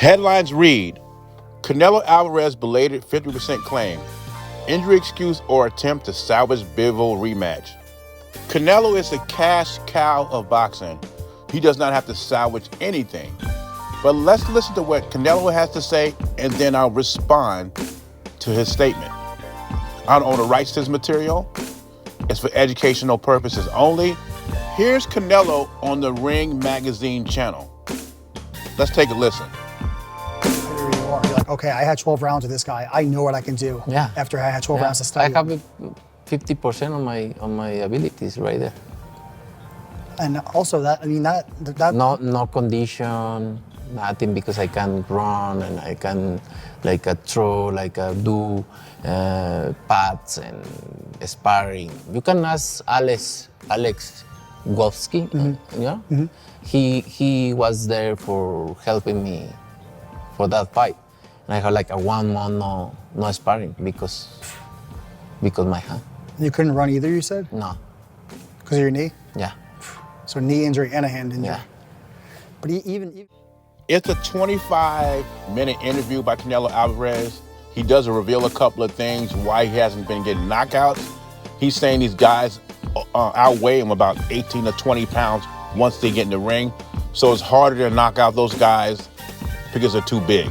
Headlines read, Canelo Alvarez belated 50% claim, injury excuse or attempt to salvage Bivol rematch. Canelo is the cash cow of boxing. He does not have to salvage anything. But let's listen to what Canelo has to say, and then I'll respond to his statement. I don't own the rights to his material. It's for educational purposes only. Here's Canelo on the Ring Magazine channel. Let's take a listen. You're like, okay, I had 12 rounds with this guy. I know what I can do. Yeah. After I had 12 rounds to study. I have 50% on my abilities right there. And also that No condition, nothing, because I can run and I can throw, do pads and sparring. You can ask Alex Golfsky, He was there for helping me for that fight. And I had like a 1 month no sparring because my hand. You couldn't run either, you said? No. Because of your knee? Yeah. So knee injury and a hand injury. Yeah. But even It's a 25-minute interview by Canelo Alvarez. He does reveal a couple of things why he hasn't been getting knockouts. He's saying these guys outweigh him about 18 to 20 pounds once they get in the ring. So it's harder to knock out those guys because they're too big,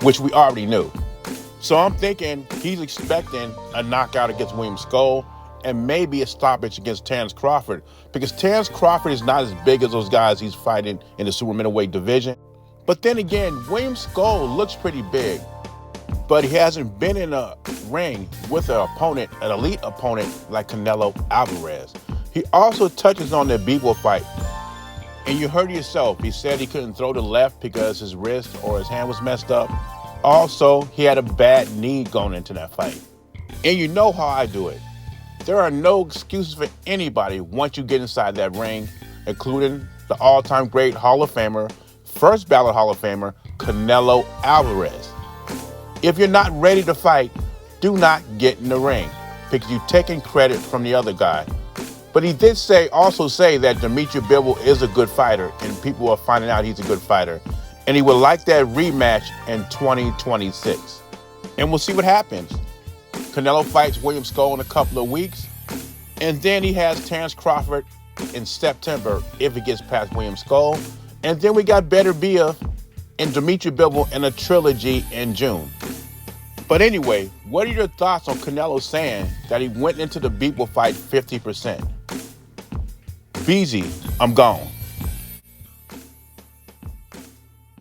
which we already knew. So I'm thinking he's expecting a knockout against William Skull and maybe a stoppage against Terrence Crawford, because Terrence Crawford is not as big as those guys he's fighting in the super middleweight division. But then again, William Skull looks pretty big, but he hasn't been in a ring with an elite opponent like Canelo Alvarez. He also touches on the Bivol fight. And you heard it yourself. He said he couldn't throw the left because his wrist or his hand was messed up. Also, he had a bad knee going into that fight. And you know how I do it. There are no excuses for anybody once you get inside that ring, including the all-time great Hall of Famer, first ballot Hall of Famer, Canelo Alvarez. If you're not ready to fight, do not get in the ring, because you're taking credit from the other guy. But he did also say that Dmitry Bivol is a good fighter, and people are finding out he's a good fighter. And he would like that rematch in 2026. And we'll see what happens. Canelo fights William Skull in a couple of weeks, and then he has Terrence Crawford in September if he gets past William Skull. And then we got Beterbiev and Dmitry Bivol in a trilogy in June. But anyway, what are your thoughts on Canelo saying that he went into the Bivol fight 50%? Beezy, I'm gone.